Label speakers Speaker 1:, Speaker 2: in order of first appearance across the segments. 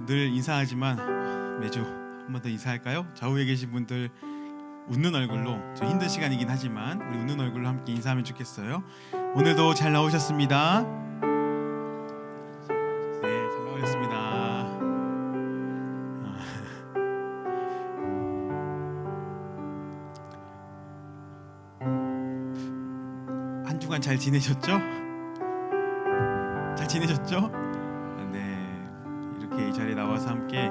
Speaker 1: 늘 인사하지만 매주 한 번 더 인사할까요? 좌우에 계신 분들 웃는 얼굴로, 좀 힘든 시간이긴 하지만 우리 웃는 얼굴로 함께 인사하면 좋겠어요. 오늘도 잘 나오셨습니다. 네, 잘 나오셨습니다. 한 주간 잘 지내셨죠? 잘 지내셨죠? 네, 이렇게 이 자리에 나와서 함께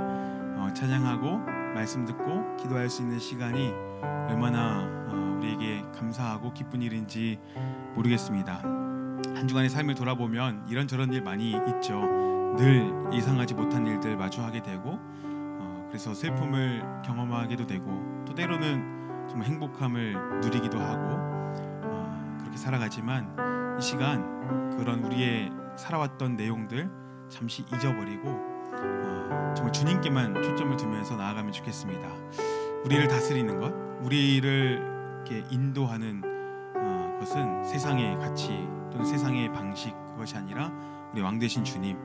Speaker 1: 찬양하고 말씀 듣고 기도할 수 있는 시간이 얼마나 우리에게 감사하고 기쁜 일인지 모르겠습니다. 한 주간의 삶을 돌아보면 이런저런 일 많이 있죠. 늘 예상하지 못한 일들 마주하게 되고, 그래서 슬픔을 경험하게도 되고, 또 때로는 정말 행복함을 누리기도 하고, 그렇게 살아가지만 이 시간 그런 우리의 살아왔던 내용들 잠시 잊어버리고 정말 주님께만 초점을 두면서 나아가면 좋겠습니다. 우리를 다스리는 것, 우리를 이렇게 인도하는 것은 세상의 가치 또는 세상의 방식, 그것이 아니라 우리 왕 되신 주님,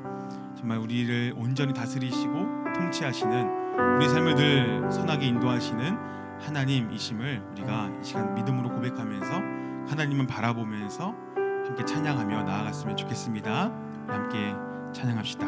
Speaker 1: 정말 우리를 온전히 다스리시고 통치하시는, 우리 삶을 늘 선하게 인도하시는 하나님이심을 우리가 이 시간 믿음으로 고백하면서 하나님을 바라보면서 함께 찬양하며 나아갔으면 좋겠습니다. 함께 찬양합시다.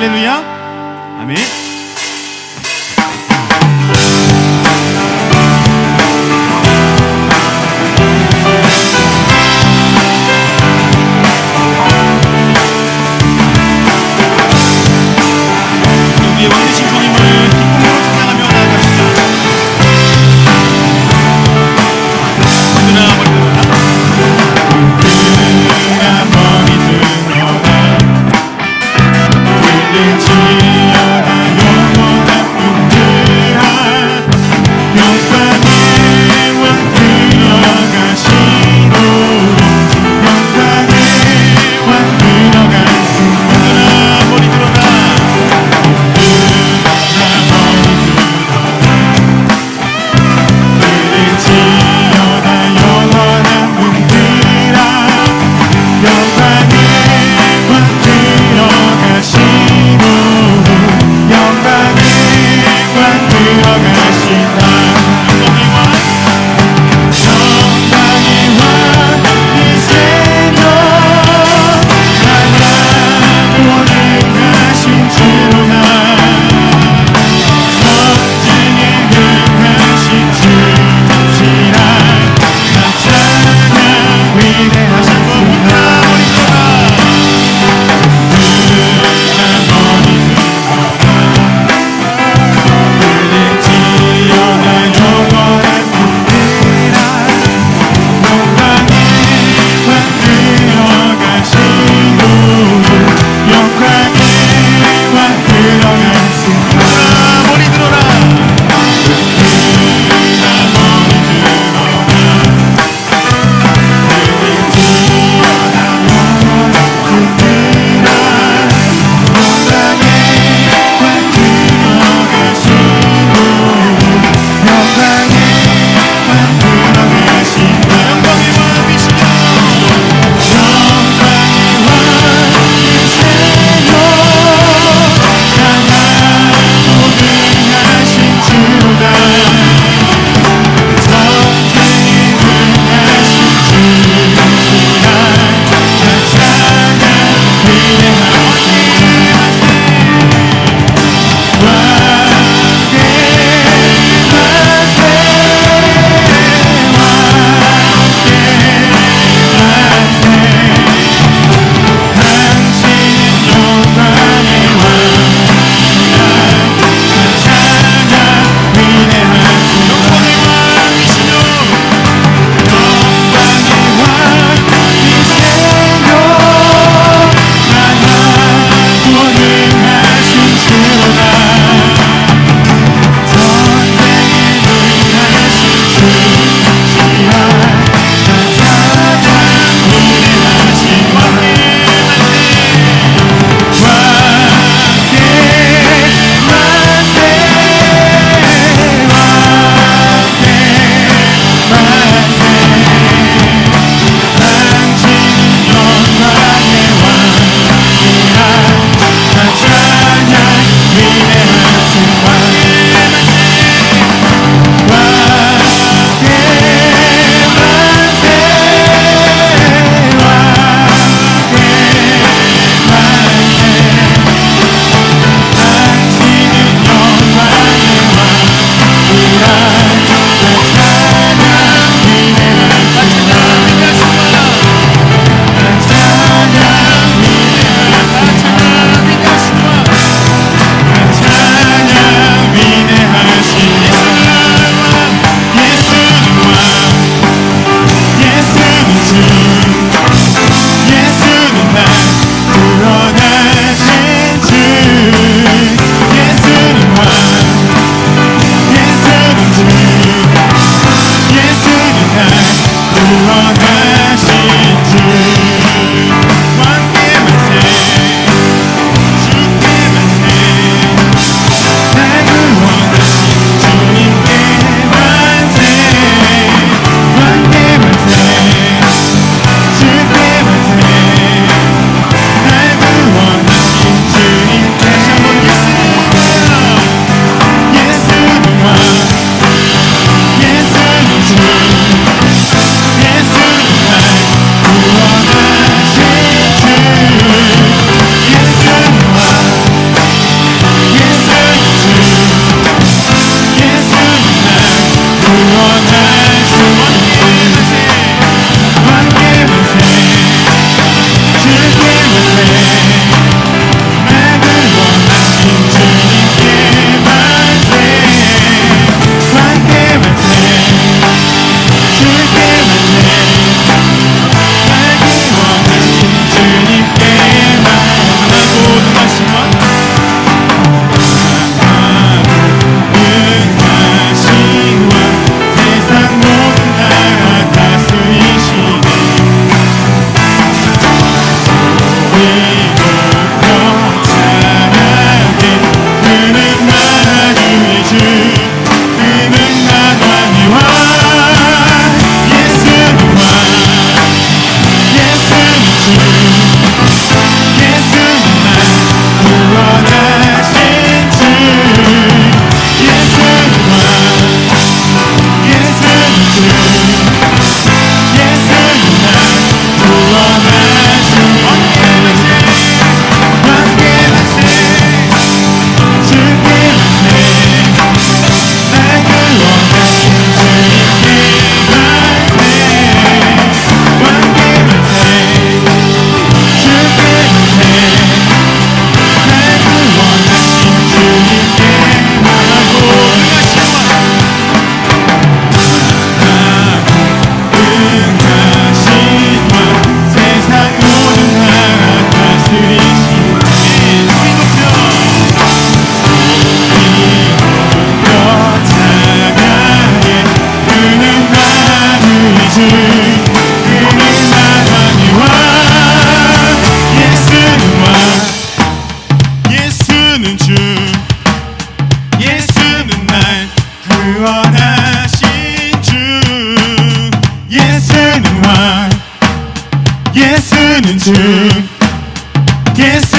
Speaker 1: 할렐루야. 아멘. 우리의 왕이신 주님을 기쁨으로 찬양하며 나아갑시다. 그나 머리 들어라 들을지어다요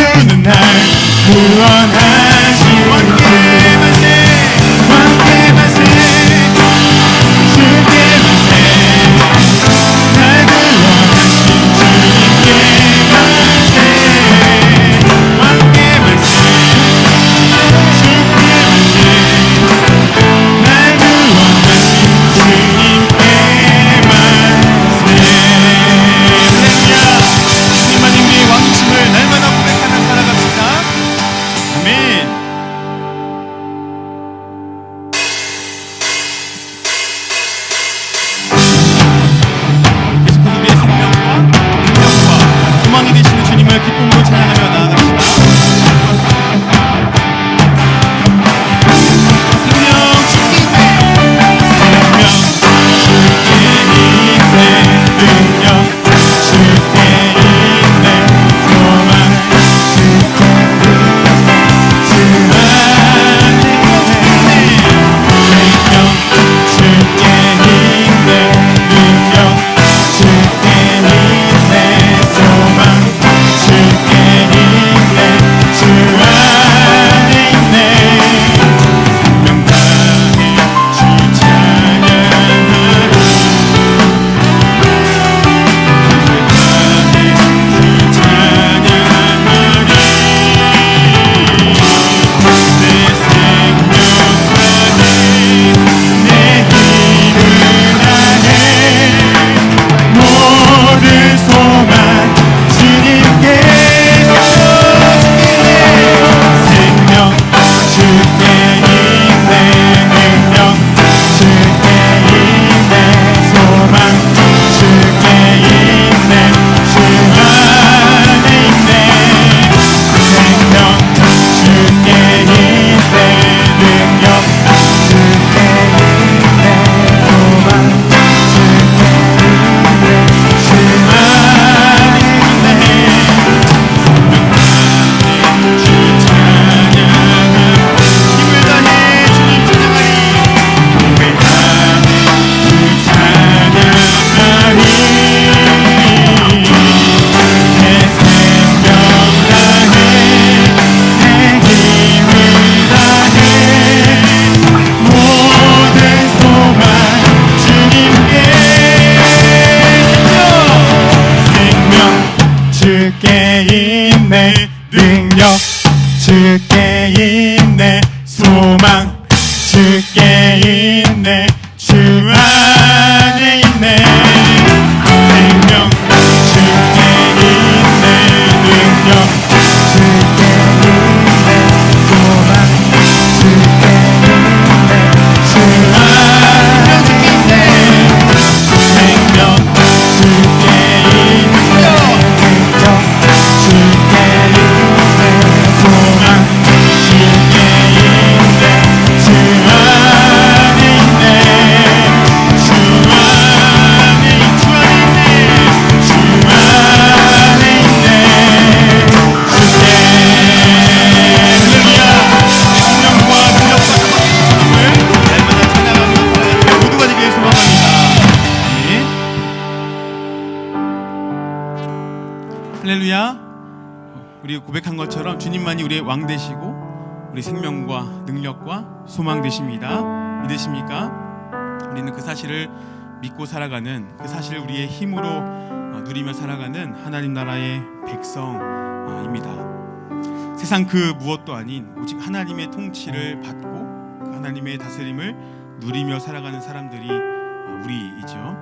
Speaker 2: 주는 날 구원하시는 왕께 만세 주께 만세 날 구원하신 주님께 만세 왕께 만세 주께 만세 날 구원하신 주님께 만세. 주님만이 우리의 왕이심을 날마다 고백하며 살아갑시다. 아멘. 계속해서 우리의 생명과 능력과 소망이 되시는 주님을 기쁨으로 찬양하며 나아갑시다. 생명 주께 생명 주께 있네 능력 주께 있네 소망 주께 주 안에 있네 생명 주께 있네 능력 주께 있네 소망 주께 있네 주 안에 있네 생명 다해 주 찬양하리 모든 소망 주님께 생명 주께 있네 능력 주께 있네 소망 주께 있네 주 안에 있네 생명 주께 있네 능력 주께 있네 소망 주께 있네 주 안에 있네 주 찬양하리 힘을 다해 주님 찬양하리 힘을 다해 주 찬양하리 내 생명 다해 내 힘을 다해 모든 소망 주님께 생명 주께 있네 능력 주께 있네 소망 주께 있네 주 안에 있네 생명 주께 있네 능력 주께 있네 소망 주께 있네 주 안에 있네 생명 주께 있네 능력 주께 있네 소망 주께 있네 주 안에 있네 주 안에 주 안에 있네 주께 할렐루야 생명과 능력과 주님을 날마다 찬양하며 살아가는 모두가 되기를 소망합니다. 할렐루야. 우리 고백한 것처럼 주님만이 우리의 왕 되시고 우리 생명과 능력과 소망 되십니다. 믿으십니까? 우리는 그 사실을 믿고 살아가는 그 사실을 우리의 힘으로 누리며 살아가는 하나님 나라의 백성입니다. 세상 그 무엇도 아닌 오직 하나님의 통치를 받고 그 하나님의 다스림을 누리며 살아가는 사람들이 우리이죠.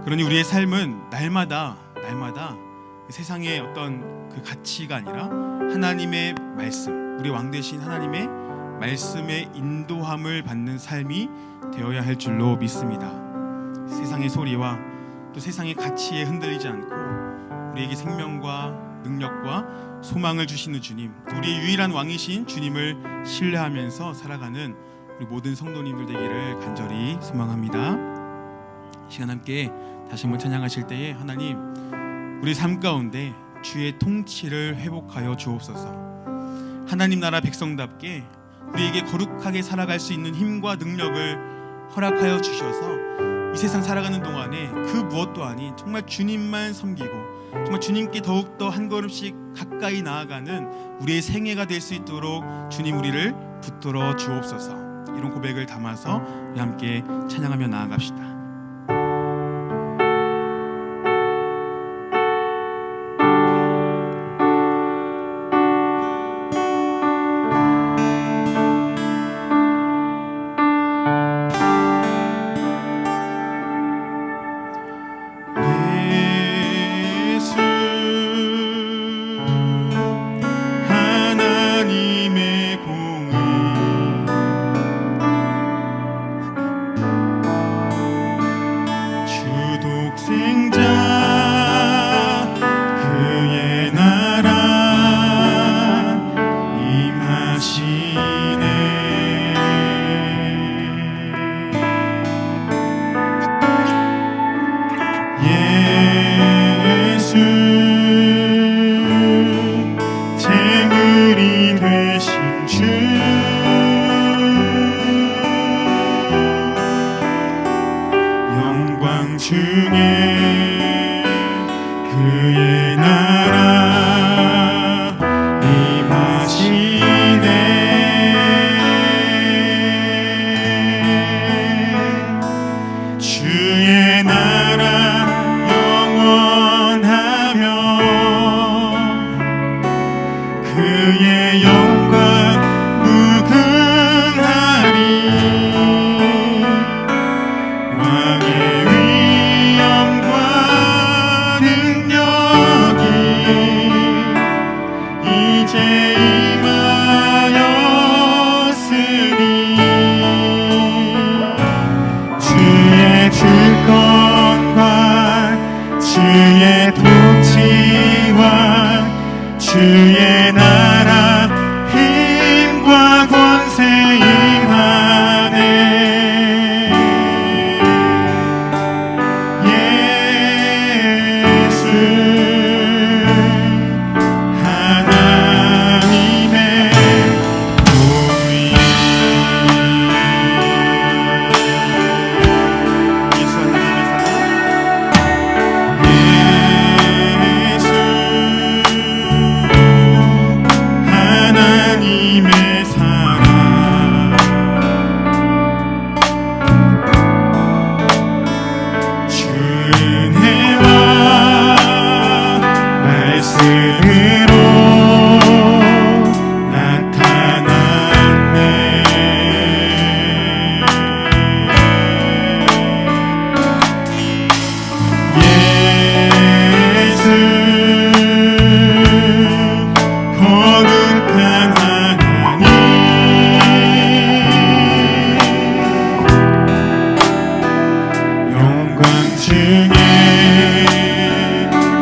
Speaker 2: 그러니 우리의 삶은 날마다 세상의 어떤 그 가치가 아니라 하나님의 말씀, 우리 왕 되신 하나님의 말씀의 인도함을 받는 삶이 되어야 할 줄로 믿습니다. 세상의 소리와 또 세상의 가치에 흔들리지 않고 우리에게 생명과 능력과 소망을 주시는 주님, 우리의 유일한 왕이신 주님을 신뢰하면서 살아가는 우리 모든 성도님들 되기를 간절히 소망합니다. 이 시간 함께 다시 한번 찬양하실 때에 하나님, 우리 삶 가운데 주의 통치를 회복하여 주옵소서. 하나님 나라 백성답게 우리에게 거룩하게 살아갈 수 있는 힘과 능력을 허락하여 주셔서 이 세상 살아가는 동안에 그 무엇도 아닌 정말 주님만 섬기고 정말 주님께 더욱더 한 걸음씩 가까이 나아가는 우리의 생애가 될 수 있도록 주님 우리를 붙들어 주옵소서. 이런 고백을 담아서 우리 함께 찬양하며 나아갑시다.
Speaker 3: 주의 나라 힘과 권세 임하네. 예수 하나님의 공의.
Speaker 2: 예수 하나님의 사랑.
Speaker 3: 하나님의 사랑 주 은혜와 말씀으로 나타났네. 예수 거룩한 하나님 영광 중에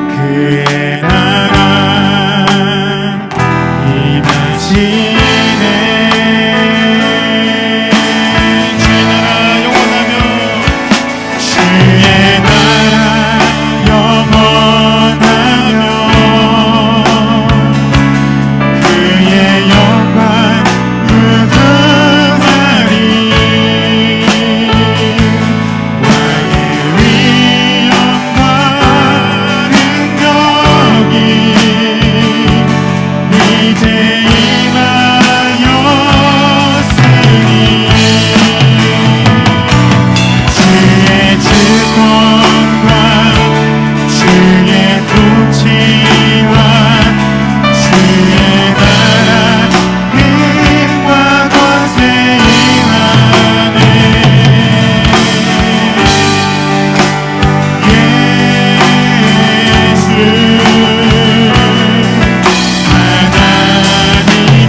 Speaker 3: 그의 나라 임하시네. 주의 나라 영원하며 주의 나라 영원하며 그의 영광 무궁하리. 왕의 위엄과 능력이 이제 임하였으니 주의 주권과 주의 통치와 주의 나라 힘과 권세 임하네. 예수 하나님의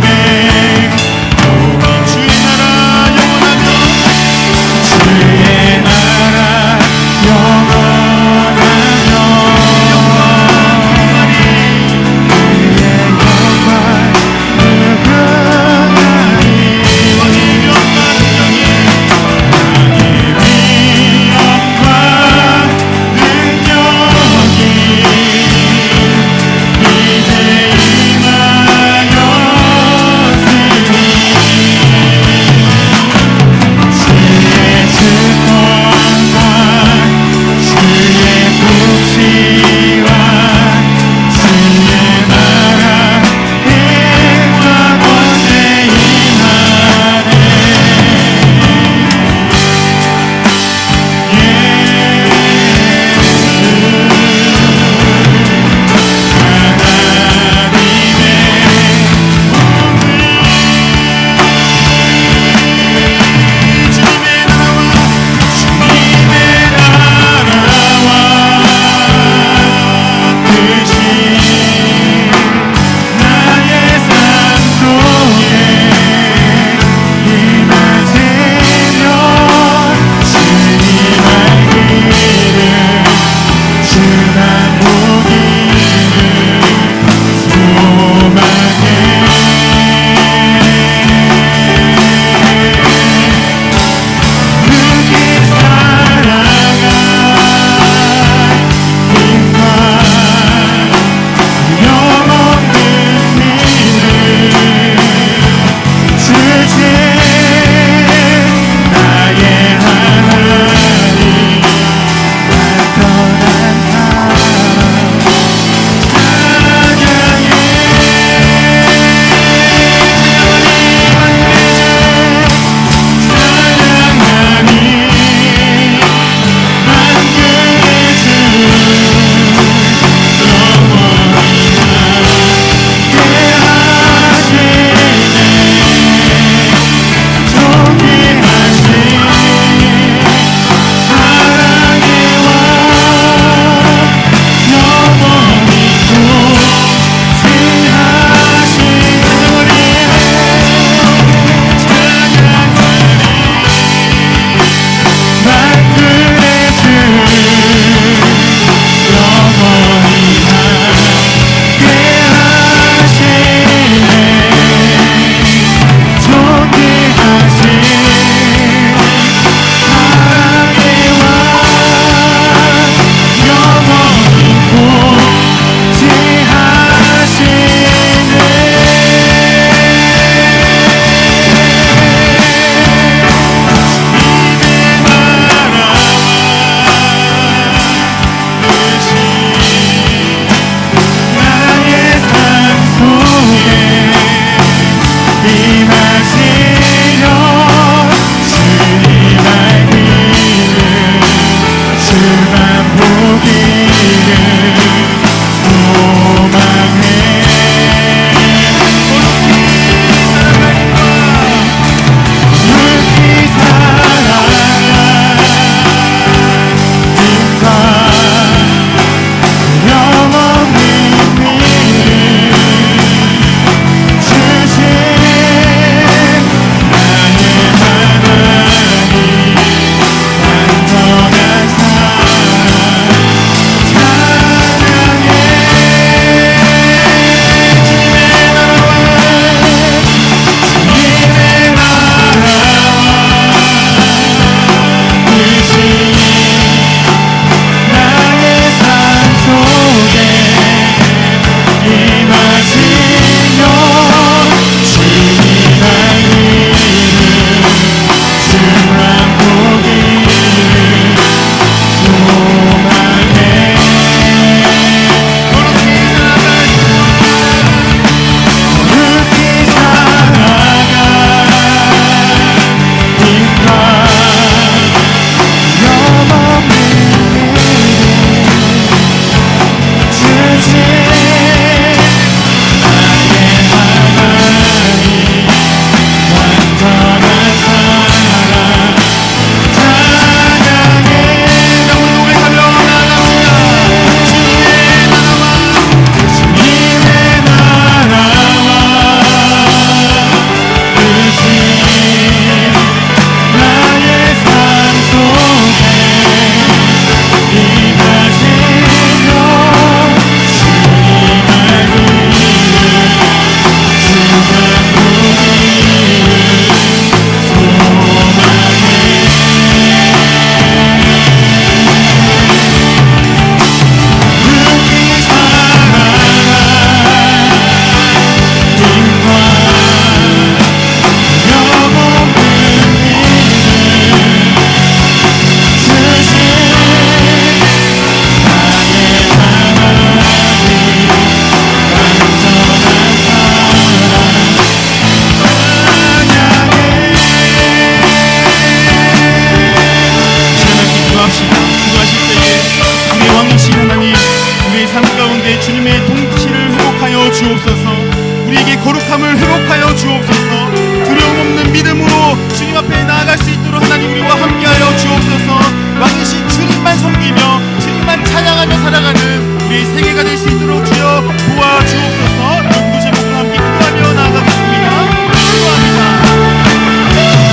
Speaker 2: 거룩함을 회복하여 주옵소서. 두려움 없는 믿음으로 주님 앞에 나아갈 수 있도록 하나님 우리와 함께하여 주옵소서. 왕이신 주님만 섬기며 주님만 찬양하며 살아가는 우리의 생애가 될 수 있도록 주여 도와주옵소서. 기도 제목으로 함께 기도하며 나아가겠습니다. 기도합니다.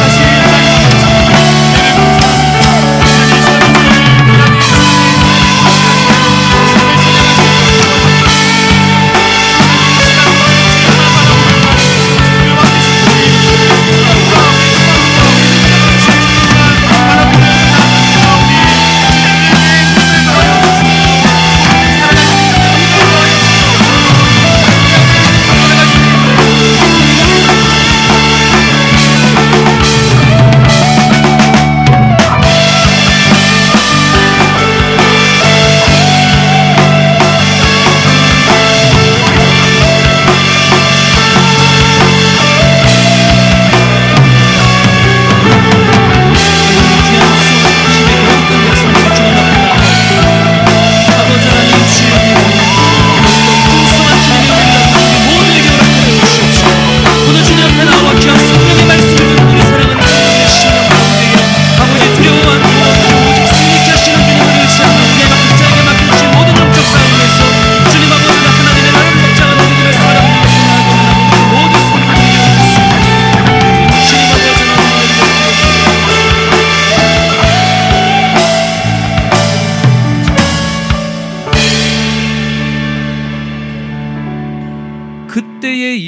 Speaker 2: 다시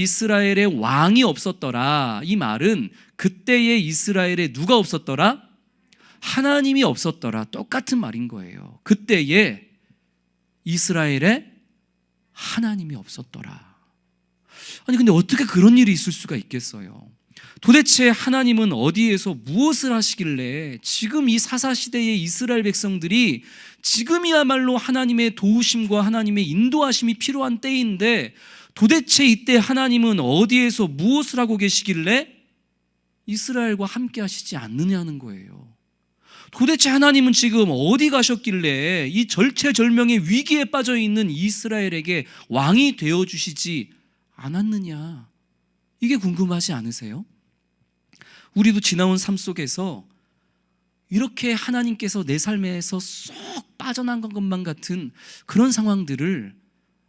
Speaker 4: 이스라엘의 왕이 없었더라. 이 말은 그때의 이스라엘에 누가 없었더라? 하나님이 없었더라. 똑같은 말인 거예요. 그때의 이스라엘에 하나님이 없었더라. 아니 근데 어떻게 그런 일이 있을 수가 있겠어요? 도대체 하나님은 어디에서 무엇을 하시길래 지금 이 사사시대의 이스라엘 백성들이 지금이야말로 하나님의 도우심과 하나님의 인도하심이 필요한 때인데 도대체 이때 하나님은 어디에서 무엇을 하고 계시길래 이스라엘과 함께 하시지 않느냐는 거예요. 도대체 하나님은 지금 어디 가셨길래 이 절체절명의 위기에 빠져 있는 이스라엘에게 왕이 되어주시지 않았느냐, 이게 궁금하지 않으세요? 우리도 지나온 삶 속에서 이렇게 하나님께서 내 삶에서 쏙 빠져난 것만 같은 그런 상황들을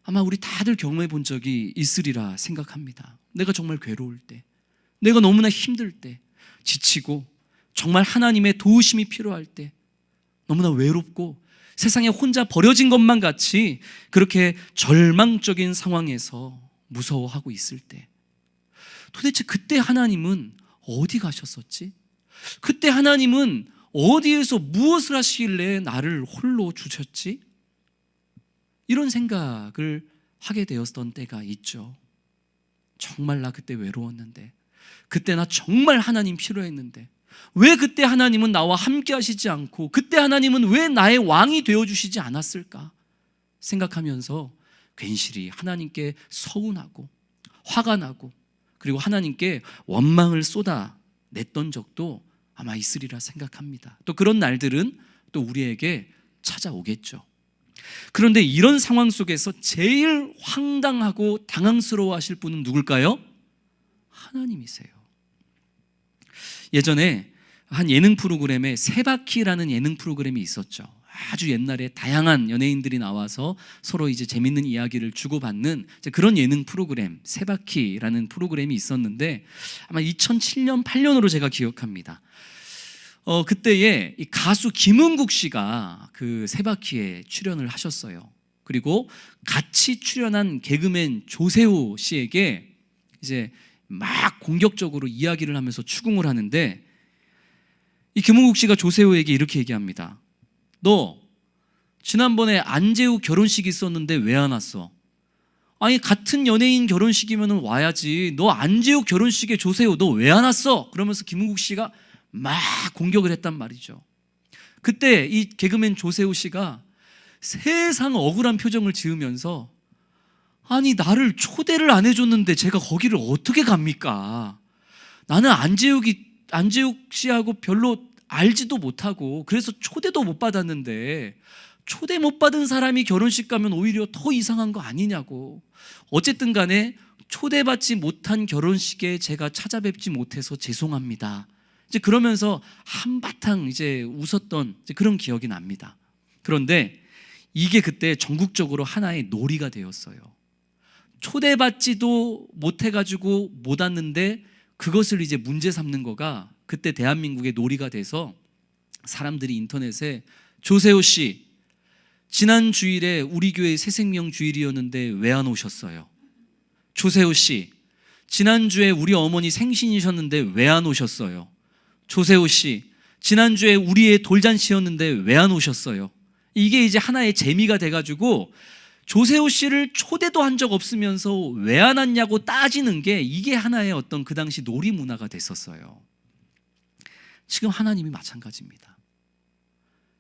Speaker 4: 아마 우리 다들 경험해 본 적이 있으리라 생각합니다. 내가 정말 괴로울 때, 내가 너무나 힘들 때, 지치고 정말 하나님의 도우심이 필요할 때, 너무나 외롭고 세상에 혼자 버려진 것만 같이 그렇게 절망적인 상황에서 무서워하고 있을 때, 도대체 그때 하나님은 어디 가셨었지? 그때 하나님은 어디에서 무엇을 하시길래 나를 홀로 주셨지? 이런 생각을 하게 되었던 때가 있죠. 정말 나 그때 외로웠는데, 그때 나 정말 하나님 필요했는데 왜 그때 하나님은 나와 함께 하시지 않고 그때 하나님은 왜 나의 왕이 되어주시지 않았을까 생각하면서 괜시리 하나님께 서운하고 화가 나고 그리고 하나님께 원망을 쏟아냈던 적도 아마 있으리라 생각합니다. 또 그런 날들은 또 우리에게 찾아오겠죠. 그런데 이런 상황 속에서 제일 황당하고 당황스러워 하실 분은 누굴까요? 하나님이세요. 예전에 한 예능 프로그램에 세바퀴라는 예능 프로그램이 있었죠. 아주 옛날에 다양한 연예인들이 나와서 서로 이제 재밌는 이야기를 주고받는 그런 예능 프로그램, 세바퀴라는 프로그램이 있었는데 아마 2007년, 8년으로 제가 기억합니다. 그때에 이 가수 김은국 씨가 그 세바퀴에 출연을 하셨어요. 그리고 같이 출연한 개그맨 조세호 씨에게 이제 막 공격적으로 이야기를 하면서 추궁을 하는데, 이 김은국 씨가 조세호에게 이렇게 얘기합니다. 너 지난번에 안재욱 결혼식 있었는데 왜 안 왔어? 아니 같은 연예인 결혼식이면 와야지. 너 안재욱 결혼식에 조세호 너 왜 안 왔어? 그러면서 김은국 씨가 막 공격을 했단 말이죠. 그때 이 개그맨 조세호 씨가 세상 억울한 표정을 지으면서 아니 나를 초대를 안 해줬는데 제가 거기를 어떻게 갑니까? 나는 안재욱 씨하고 별로 알지도 못하고 그래서 초대도 못 받았는데 초대 못 받은 사람이 결혼식 가면 오히려 더 이상한 거 아니냐고. 어쨌든 간에 초대받지 못한 결혼식에 제가 찾아뵙지 못해서 죄송합니다. 이제 그러면서 한바탕 이제 웃었던 이제 그런 기억이 납니다. 그런데 이게 그때 전국적으로 하나의 놀이가 되었어요. 초대받지도 못해가지고 못 왔는데 그것을 이제 문제 삼는 거가 그때 대한민국의 놀이가 돼서 사람들이 인터넷에 조세호 씨, 지난 주일에 우리 교회 새생명 주일이었는데 왜 안 오셨어요? 조세호 씨, 지난주에 우리 어머니 생신이셨는데 왜 안 오셨어요? 조세호 씨, 지난주에 우리의 돌잔치였는데 왜 안 오셨어요? 이게 이제 하나의 재미가 돼가지고 조세호 씨를 초대도 한 적 없으면서 왜 안 왔냐고 따지는 게 이게 하나의 어떤 그 당시 놀이 문화가 됐었어요. 지금 하나님이 마찬가지입니다.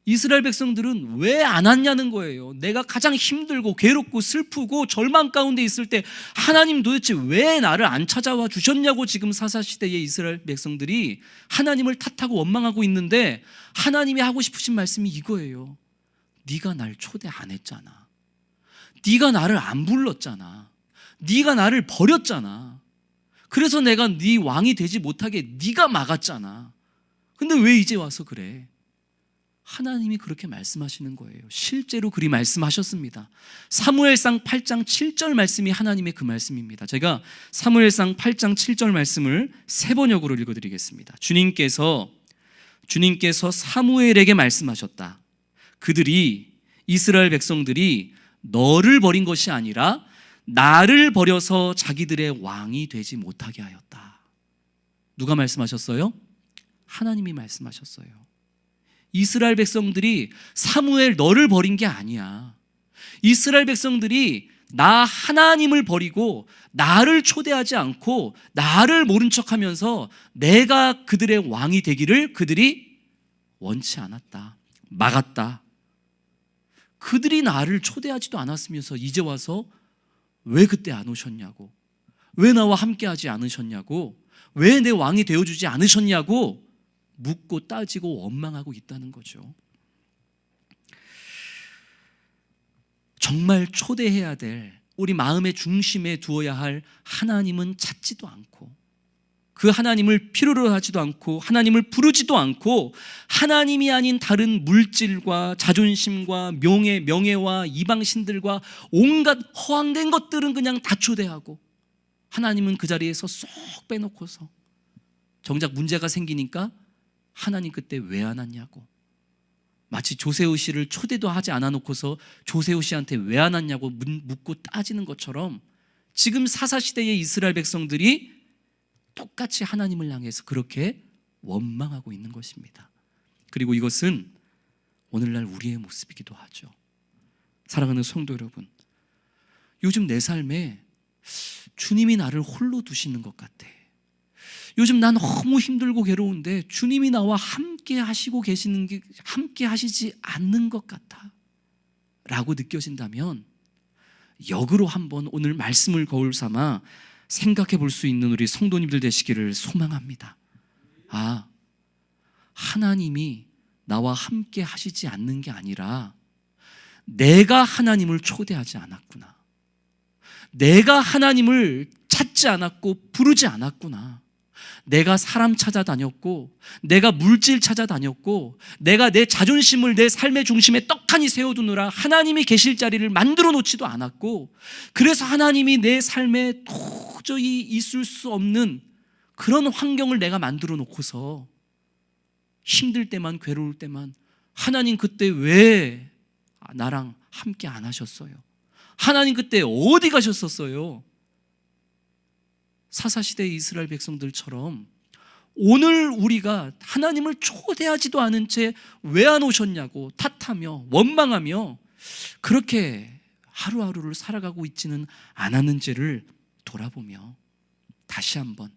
Speaker 4: 이스라엘 백성들은 왜 안 왔냐는 거예요. 내가 가장 힘들고 괴롭고 슬프고 절망 가운데 있을 때 하나님 도대체 왜 나를 안 찾아와 주셨냐고 지금 사사시대의 이스라엘 백성들이 하나님을 탓하고 원망하고 있는데 하나님이 하고 싶으신 말씀이 이거예요. 네가 날 초대 안 했잖아. 네가 나를 안 불렀잖아. 네가 나를 버렸잖아. 그래서 내가 네 왕이 되지 못하게 네가 막았잖아. 근데 왜 이제 와서 그래? 하나님이 그렇게 말씀하시는 거예요. 실제로 그리 말씀하셨습니다. 사무엘상 8장 7절 말씀이 하나님의 그 말씀입니다. 제가 사무엘상 8장 7절 말씀을 세 번역으로 읽어드리겠습니다. 주님께서 사무엘에게 말씀하셨다. 이스라엘 백성들이 너를 버린 것이 아니라 나를 버려서 자기들의 왕이 되지 못하게 하였다. 누가 말씀하셨어요? 하나님이 말씀하셨어요. 이스라엘 백성들이 사무엘 너를 버린 게 아니야. 이스라엘 백성들이 나 하나님을 버리고 나를 초대하지 않고 나를 모른 척하면서 내가 그들의 왕이 되기를 그들이 원치 않았다. 막았다. 그들이 나를 초대하지도 않았으면서 이제 와서 왜 그때 안 오셨냐고, 왜 나와 함께하지 않으셨냐고, 왜 내 왕이 되어주지 않으셨냐고 묻고 따지고 원망하고 있다는 거죠. 정말 초대해야 될, 우리 마음의 중심에 두어야 할 하나님은 찾지도 않고 그 하나님을 필요로 하지도 않고 하나님을 부르지도 않고 하나님이 아닌 다른 물질과 자존심과 명예와 이방신들과 온갖 허황된 것들은 그냥 다 초대하고 하나님은 그 자리에서 쏙 빼놓고서 정작 문제가 생기니까 하나님 그때 왜 안 왔냐고, 마치 조세호 씨를 초대도 하지 않아 놓고서 조세호 씨한테 왜 안 왔냐고 묻고 따지는 것처럼 지금 사사시대의 이스라엘 백성들이 똑같이 하나님을 향해서 그렇게 원망하고 있는 것입니다. 그리고 이것은 오늘날 우리의 모습이기도 하죠. 사랑하는 성도 여러분, 요즘 내 삶에 주님이 나를 홀로 두시는 것 같아. 요즘 난 너무 힘들고 괴로운데 주님이 나와 함께 하시고 계시는 게 함께 하시지 않는 것 같아 라고 느껴진다면 역으로 한번 오늘 말씀을 거울 삼아 생각해 볼 수 있는 우리 성도님들 되시기를 소망합니다. 아, 하나님이 나와 함께 하시지 않는 게 아니라 내가 하나님을 초대하지 않았구나. 내가 하나님을 찾지 않았고 부르지 않았구나. 내가 사람 찾아다녔고 내가 물질 찾아다녔고 내가 내 자존심을 내 삶의 중심에 떡하니 세워두느라 하나님이 계실 자리를 만들어 놓지도 않았고, 그래서 하나님이 내 삶에 도저히 있을 수 없는 그런 환경을 내가 만들어 놓고서 힘들 때만 괴로울 때만 하나님 그때 왜 나랑 함께 안 하셨어요? 하나님 그때 어디 가셨었어요? 사사시대의 이스라엘 백성들처럼 오늘 우리가 하나님을 초대하지도 않은 채 왜 안 오셨냐고 탓하며 원망하며 그렇게 하루하루를 살아가고 있지는 않았는지를 돌아보며 다시 한번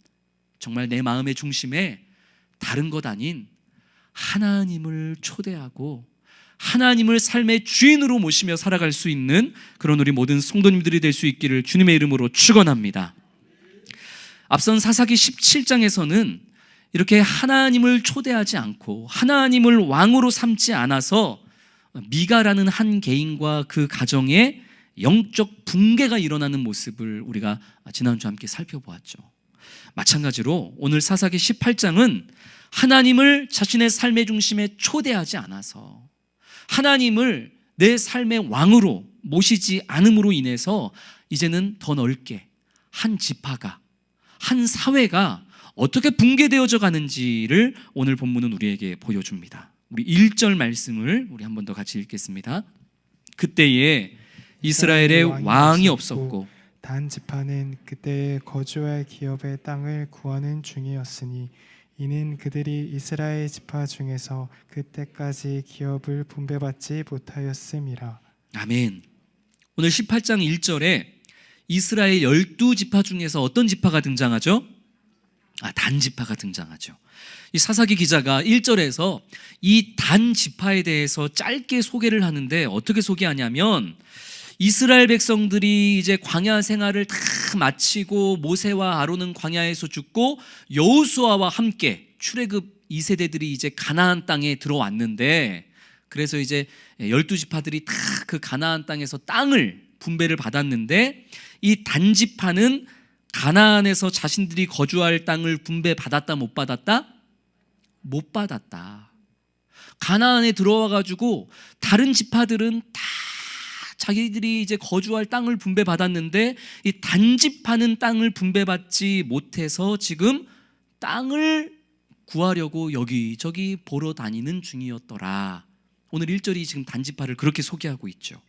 Speaker 4: 정말 내 마음의 중심에 다른 것 아닌 하나님을 초대하고 하나님을 삶의 주인으로 모시며 살아갈 수 있는 그런 우리 모든 성도님들이 될 수 있기를 주님의 이름으로 축원합니다. 앞선 사사기 17장에서는 이렇게 하나님을 초대하지 않고 하나님을 왕으로 삼지 않아서 미가라는 한 개인과 그 가정에 영적 붕괴가 일어나는 모습을 우리가 지난주 함께 살펴보았죠. 마찬가지로 오늘 사사기 18장은 하나님을 자신의 삶의 중심에 초대하지 않아서, 하나님을 내 삶의 왕으로 모시지 않음으로 인해서 이제는 더 넓게 한 지파가, 한 사회가 어떻게 붕괴되어져 가는지를 오늘 본문은 우리에게 보여줍니다. 우리 1절 말씀을 우리 한 번 더 같이 읽겠습니다. 그때에 이스라엘에 왕이 없었고
Speaker 3: 단 지파는 그때 거주할 기업의 땅을 구하는 중이었으니 이는 그들이 이스라엘 지파 중에서 그때까지 기업을 분배받지 못하였음이라.
Speaker 4: 아멘. 오늘 18장 1절에 이스라엘 12지파 중에서 어떤 지파가 등장하죠? 단 지파가 등장하죠. 이 사사기 기자가 1절에서 이 단 지파에 대해서 짧게 소개를 하는데 어떻게 소개하냐면, 이스라엘 백성들이 이제 광야 생활을 다 마치고 모세와 아론은 광야에서 죽고 여호수아와 함께 출애굽 2세대들이 이제 가나안 땅에 들어왔는데, 그래서 이제 12지파들이 다 그 가나안 땅에서 땅을 분배를 받았는데, 이 단지파는 가나안에서 자신들이 거주할 땅을 분배받았다 못 받았다? 못 받았다. 가나안에 들어와 가지고 다른 지파들은 다 자기들이 이제 거주할 땅을 분배받았는데 이 단지파는 땅을 분배받지 못해서 지금 땅을 구하려고 여기저기 보러 다니는 중이었더라. 오늘 1절이 지금 단지파를 그렇게 소개하고 있죠.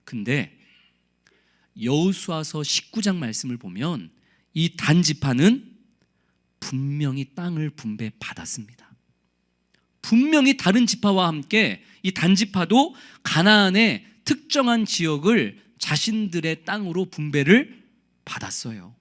Speaker 4: 근데 여호수아서 19장 말씀을 보면 이 단지파는 분명히 땅을 분배받았습니다. 분명히 다른 지파와 함께 이 단지파도 가나안의 특정한 지역을 자신들의 땅으로 분배를 받았어요.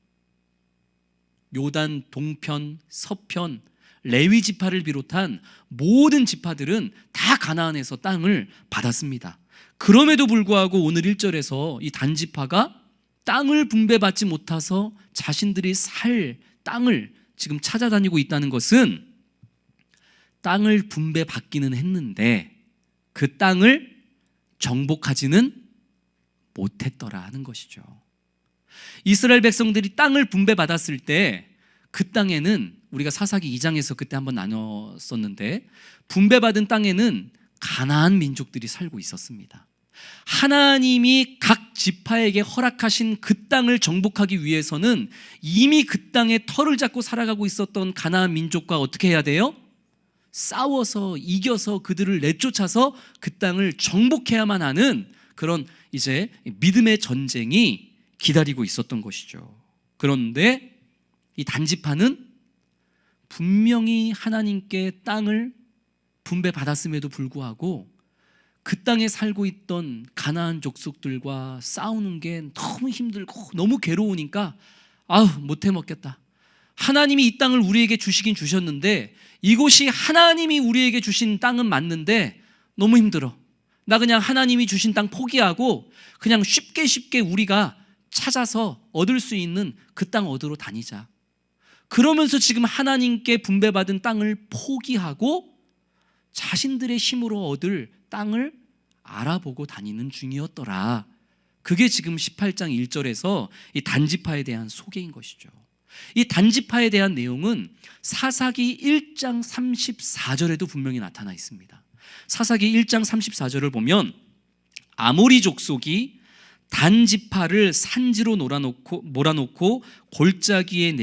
Speaker 4: 요단 동편, 서편, 레위 지파를 비롯한 모든 지파들은 다 가나안에서 땅을 받았습니다. 그럼에도 불구하고 오늘 1절에서 이 단지파가 땅을 분배받지 못해서 자신들이 살 땅을 지금 찾아다니고 있다는 것은, 땅을 분배받기는 했는데 그 땅을 정복하지는 못했더라 하는 것이죠. 이스라엘 백성들이 땅을 분배받았을 때 그 땅에는, 우리가 사사기 2장에서 그때 한번 나눴었는데, 분배받은 땅에는 가나안 민족들이 살고 있었습니다. 하나님이 각 지파에게 허락하신 그 땅을 정복하기 위해서는 이미 그 땅에 터를 잡고 살아가고 있었던 가나안 민족과 어떻게 해야 돼요? 싸워서 이겨서 그들을 내쫓아서 그 땅을 정복해야만 하는 그런 이제 믿음의 전쟁이 기다리고 있었던 것이죠. 그런데 이 단지파는 분명히 하나님께 땅을 분배받았음에도 불구하고 그 땅에 살고 있던 가나안 족속들과 싸우는 게 너무 힘들고 너무 괴로우니까 못해 먹겠다. 하나님이 이 땅을 우리에게 주시긴 주셨는데 이곳이 하나님이 우리에게 주신 땅은 맞는데 너무 힘들어. 나 그냥 하나님이 주신 땅 포기하고 그냥 쉽게 우리가 찾아서 얻을 수 있는 그 땅 얻으러 다니자. 그러면서 지금 하나님께 분배받은 땅을 포기하고 자신들의 힘으로 얻을 땅을 알아보고 다니는 중이었더라. 그게 지금 18장 1절에서 이 단지파에 대한 소개인 것이죠. 이 단지파에 대한 내용은 사사기 1장 34절에도 분명히 나타나 있습니다. 사사기 1장 34절을 보면 아모리 족속이 단지파를 산지로 몰아놓고 골짜기에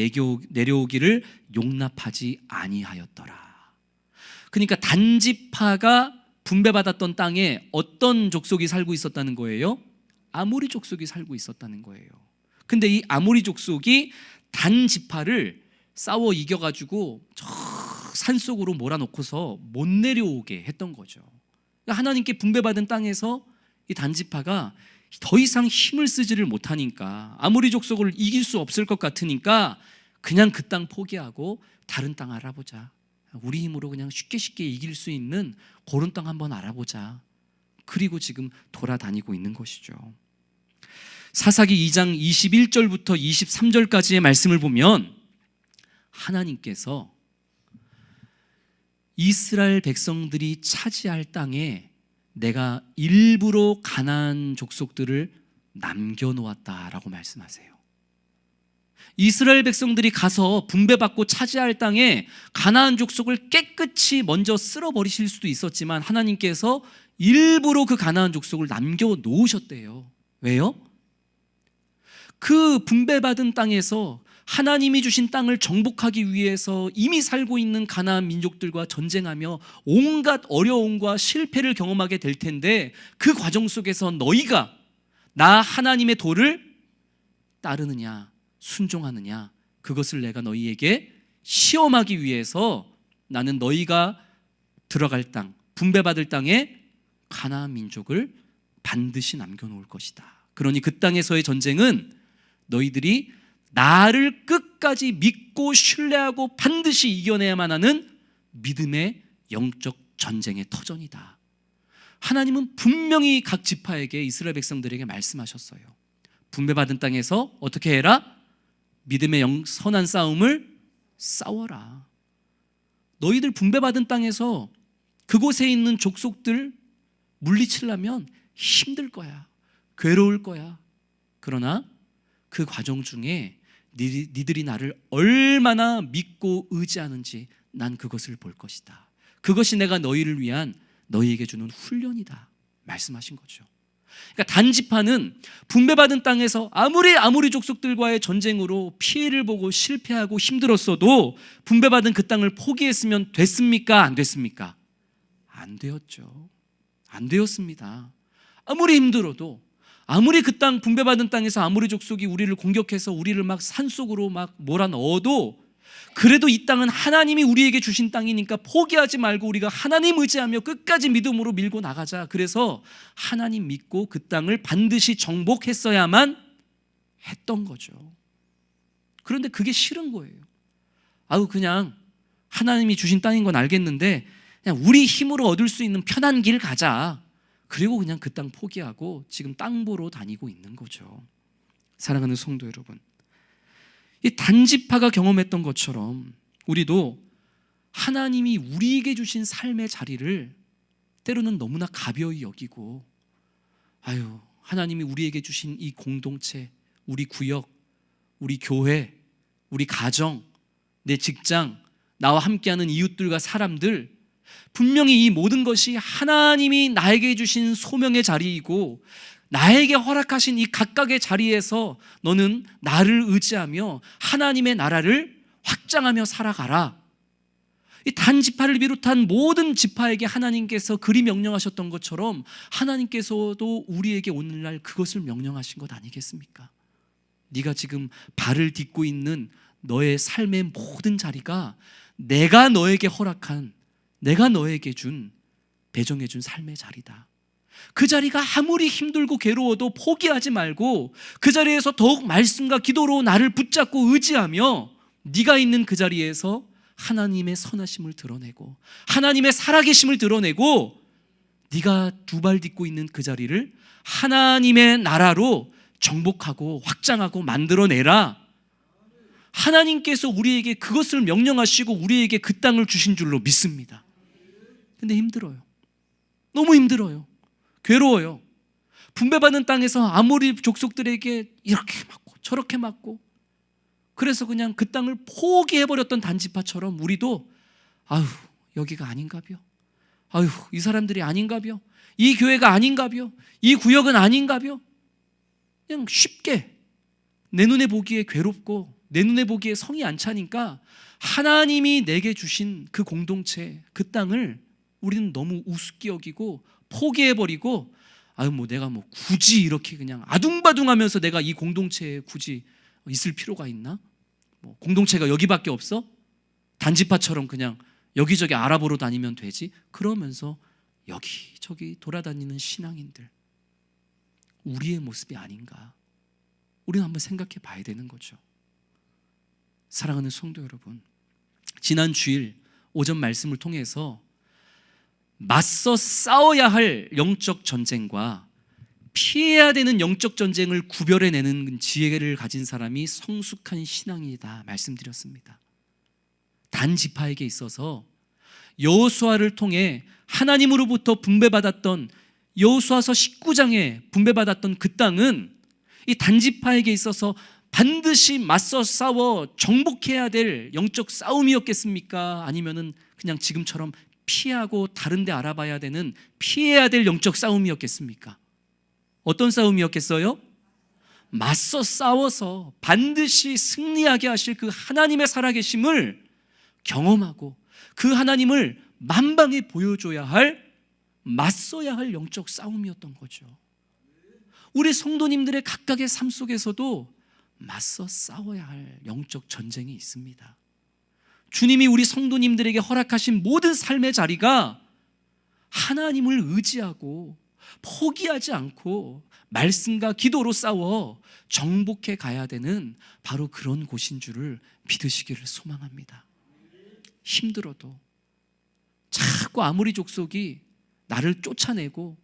Speaker 4: 내려오기를 용납하지 아니하였더라. 그러니까 단지파가 분배받았던 땅에 어떤 족속이 살고 있었다는 거예요? 아모리 족속이 살고 있었다는 거예요. 근데 이 아모리 족속이 단지파를 싸워 이겨가지고 저 산속으로 몰아놓고서 못 내려오게 했던 거죠. 그러니까 하나님께 분배받은 땅에서 이 단지파가 더 이상 힘을 쓰지를 못하니까, 아모리 족속을 이길 수 없을 것 같으니까 그냥 그 땅 포기하고 다른 땅 알아보자. 우리 힘으로 그냥 쉽게 이길 수 있는 그런 땅 한번 알아보자. 그리고 지금 돌아다니고 있는 것이죠. 사사기 2장 21절부터 23절까지의 말씀을 보면 하나님께서 이스라엘 백성들이 차지할 땅에 내가 일부러 가나안 족속들을 남겨놓았다라고 말씀하세요. 이스라엘 백성들이 가서 분배받고 차지할 땅에 가나안 족속을 깨끗이 먼저 쓸어버리실 수도 있었지만 하나님께서 일부러 그 가나안 족속을 남겨놓으셨대요. 왜요? 그 분배받은 땅에서 하나님이 주신 땅을 정복하기 위해서 이미 살고 있는 가나안 민족들과 전쟁하며 온갖 어려움과 실패를 경험하게 될 텐데, 그 과정 속에서 너희가 나 하나님의 도를 따르느냐 순종하느냐, 그것을 내가 너희에게 시험하기 위해서 나는 너희가 들어갈 땅, 분배받을 땅에 가나안 민족을 반드시 남겨놓을 것이다. 그러니 그 땅에서의 전쟁은 너희들이 나를 끝까지 믿고 신뢰하고 반드시 이겨내야만 하는 믿음의 영적 전쟁의 터전이다. 하나님은 분명히 각 지파에게, 이스라엘 백성들에게 말씀하셨어요. 분배받은 땅에서 어떻게 해라? 믿음의 선한 싸움을 싸워라. 너희들 분배받은 땅에서 그곳에 있는 족속들 물리치려면 힘들 거야. 괴로울 거야. 그러나 그 과정 중에 니들이 나를 얼마나 믿고 의지하는지 난 그것을 볼 것이다. 그것이 내가 너희를 위한 너희에게 주는 훈련이다 말씀하신 거죠. 그러니까 단지파는 분배받은 땅에서 아무리 족속들과의 전쟁으로 피해를 보고 실패하고 힘들었어도 분배받은 그 땅을 포기했으면 됐습니까? 안 됐습니까? 안 되었죠. 안 되었습니다. 아무리 힘들어도, 아무리 그 땅 분배받은 땅에서 아무리 족속이 우리를 공격해서 우리를 막 산속으로 막 몰아넣어도, 그래도 이 땅은 하나님이 우리에게 주신 땅이니까 포기하지 말고 우리가 하나님 의지하며 끝까지 믿음으로 밀고 나가자. 그래서 하나님 믿고 그 땅을 반드시 정복했어야만 했던 거죠. 그런데 그게 싫은 거예요. 그냥 하나님이 주신 땅인 건 알겠는데 그냥 우리 힘으로 얻을 수 있는 편한 길 가자. 그리고 그냥 그 땅 포기하고 지금 땅 보러 다니고 있는 거죠. 사랑하는 성도 여러분, 이 단지파가 경험했던 것처럼 우리도 하나님이 우리에게 주신 삶의 자리를 때로는 너무나 가벼이 여기고, 하나님이 우리에게 주신 이 공동체, 우리 구역, 우리 교회, 우리 가정, 내 직장, 나와 함께하는 이웃들과 사람들, 분명히 이 모든 것이 하나님이 나에게 주신 소명의 자리이고 나에게 허락하신 이 각각의 자리에서 너는 나를 의지하며 하나님의 나라를 확장하며 살아가라. 이 단지파를 비롯한 모든 지파에게 하나님께서 그리 명령하셨던 것처럼 하나님께서도 우리에게 오늘날 그것을 명령하신 것 아니겠습니까? 네가 지금 발을 딛고 있는 너의 삶의 모든 자리가 내가 너에게 허락한, 내가 너에게 준, 배정해 준 삶의 자리다. 그 자리가 아무리 힘들고 괴로워도 포기하지 말고 그 자리에서 더욱 말씀과 기도로 나를 붙잡고 의지하며 네가 있는 그 자리에서 하나님의 선하심을 드러내고 하나님의 살아계심을 드러내고 네가 두 발 딛고 있는 그 자리를 하나님의 나라로 정복하고 확장하고 만들어내라. 하나님께서 우리에게 그것을 명령하시고 우리에게 그 땅을 주신 줄로 믿습니다. 근데 힘들어요. 너무 힘들어요. 괴로워요. 분배받은 땅에서 아무리 족속들에게 이렇게 맞고 저렇게 맞고, 그래서 그냥 그 땅을 포기해버렸던 단지파처럼 우리도 여기가 아닌가벼, 이 사람들이 아닌가벼, 이 교회가 아닌가벼, 이 구역은 아닌가벼, 그냥 쉽게 내 눈에 보기에 괴롭고 내 눈에 보기에 성이 안 차니까 하나님이 내게 주신 그 공동체, 그 땅을 우리는 너무 우습게 여기고 포기해버리고 내가 굳이 이렇게 그냥 아둥바둥하면서 내가 이 공동체에 굳이 있을 필요가 있나? 공동체가 여기밖에 없어? 단지파처럼 그냥 여기저기 알아보러 다니면 되지? 그러면서 여기저기 돌아다니는 신앙인들, 우리의 모습이 아닌가? 우리는 한번 생각해 봐야 되는 거죠. 사랑하는 성도 여러분, 지난 주일 오전 말씀을 통해서 맞서 싸워야 할 영적 전쟁과 피해야 되는 영적 전쟁을 구별해내는 지혜를 가진 사람이 성숙한 신앙이다 말씀드렸습니다. 단지파에게 있어서 여호수아를 통해 하나님으로부터 분배받았던, 여호수아서 19장에 분배받았던 그 땅은 이 단지파에게 있어서 반드시 맞서 싸워 정복해야 될 영적 싸움이었겠습니까? 아니면은 그냥 지금처럼 피하고 다른 데 알아봐야 되는 피해야 될 영적 싸움이었겠습니까? 어떤 싸움이었겠어요? 맞서 싸워서 반드시 승리하게 하실 그 하나님의 살아계심을 경험하고 그 하나님을 만방에 보여줘야 할, 맞서야 할 영적 싸움이었던 거죠. 우리 성도님들의 각각의 삶 속에서도 맞서 싸워야 할 영적 전쟁이 있습니다. 주님이 우리 성도님들에게 허락하신 모든 삶의 자리가 하나님을 의지하고 포기하지 않고 말씀과 기도로 싸워 정복해 가야 되는 바로 그런 곳인 줄을 믿으시기를 소망합니다. 힘들어도, 자꾸 아무리 족속이 나를 쫓아내고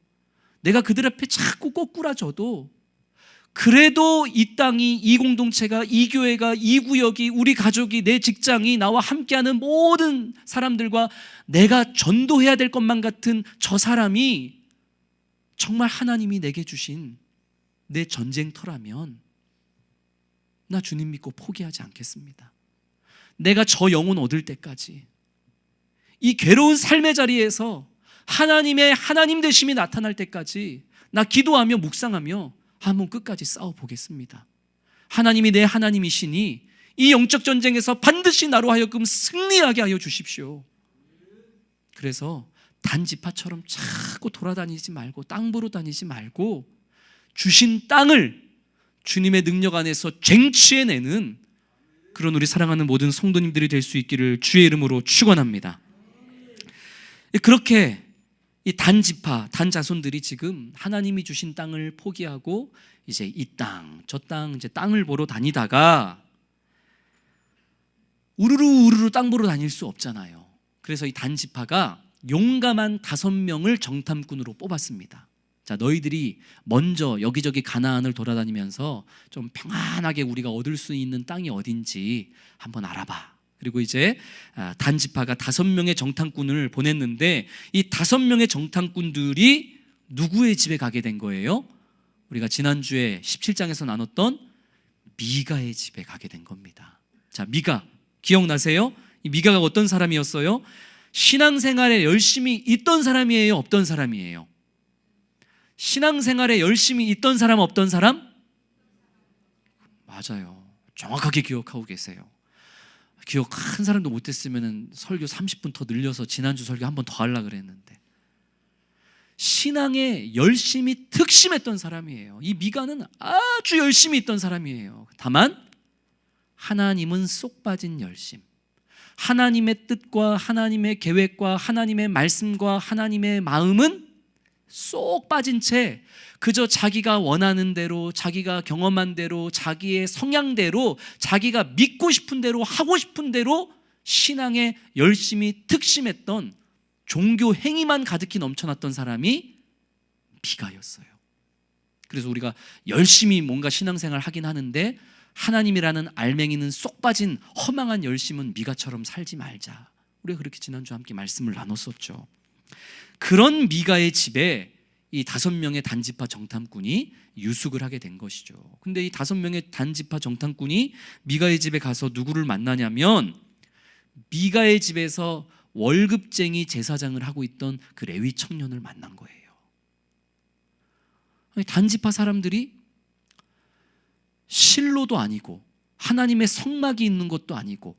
Speaker 4: 내가 그들 앞에 자꾸 꼬꾸라져도, 그래도 이 땅이, 이 공동체가, 이 교회가, 이 구역이, 우리 가족이, 내 직장이, 나와 함께하는 모든 사람들과 내가 전도해야 될 것만 같은 저 사람이 정말 하나님이 내게 주신 내 전쟁터라면 나 주님 믿고 포기하지 않겠습니다. 내가 저 영혼 얻을 때까지, 이 괴로운 삶의 자리에서 하나님의 하나님 되심이 나타날 때까지 나 기도하며 묵상하며 한번 끝까지 싸워보겠습니다. 하나님이 내 하나님이시니 이 영적 전쟁에서 반드시 나로 하여금 승리하게 하여 주십시오. 그래서 단지파처럼 자꾸 돌아다니지 말고, 땅 보러 다니지 말고 주신 땅을 주님의 능력 안에서 쟁취해내는 그런 우리 사랑하는 모든 성도님들이 될 수 있기를 주의 이름으로 축원합니다. 그렇게 이 단지파, 단자손들이 지금 하나님이 주신 땅을 포기하고 이제 이 땅, 저 땅, 이제 땅을 보러 다니다가 우르르 땅 보러 다닐 수 없잖아요. 그래서 이 단지파가 용감한 5명을 정탐꾼으로 뽑았습니다. 자, 너희들이 먼저 여기저기 가나안을 돌아다니면서 좀 평안하게 우리가 얻을 수 있는 땅이 어딘지 한번 알아봐. 그리고 이제 단지파가 5명의 정탐꾼을 보냈는데 이 5명의 정탐꾼들이 누구의 집에 가게 된 거예요? 우리가 지난주에 17장에서 나눴던 미가의 집에 가게 된 겁니다. 자, 미가 기억나세요? 이 미가가 어떤 사람이었어요? 신앙생활에 열심히 있던 사람이에요? 없던 사람이에요? 신앙생활에 열심히 있던 사람, 없던 사람? 맞아요. 정확하게 기억하고 계세요. 기억 한 사람도 못했으면 설교 30분 더 늘려서 지난주 설교 한 번 더 하려고 그랬는데, 신앙에 열심히 특심했던 사람이에요. 이 미가는 아주 열심히 있던 사람이에요. 다만 하나님은 쏙 빠진 열심, 하나님의 뜻과 하나님의 계획과 하나님의 말씀과 하나님의 마음은 쏙 빠진 채 그저 자기가 원하는 대로, 자기가 경험한 대로, 자기의 성향대로, 자기가 믿고 싶은 대로, 하고 싶은 대로 신앙에 열심히 특심했던, 종교 행위만 가득히 넘쳐났던 사람이 미가였어요. 그래서 우리가 열심히 뭔가 신앙생활 하긴 하는데 하나님이라는 알맹이는 쏙 빠진 허망한 열심은 미가처럼 살지 말자. 우리가 그렇게 지난주 함께 말씀을 나눴었죠. 그런 미가의 집에 이 5명의 단지파 정탐꾼이 유숙을 하게 된 것이죠. 근데 이 5명의 단지파 정탐꾼이 미가의 집에 가서 누구를 만나냐면 미가의 집에서 월급쟁이 제사장을 하고 있던 그 레위 청년을 만난 거예요. 단지파 사람들이 실로도 아니고 하나님의 성막이 있는 것도 아니고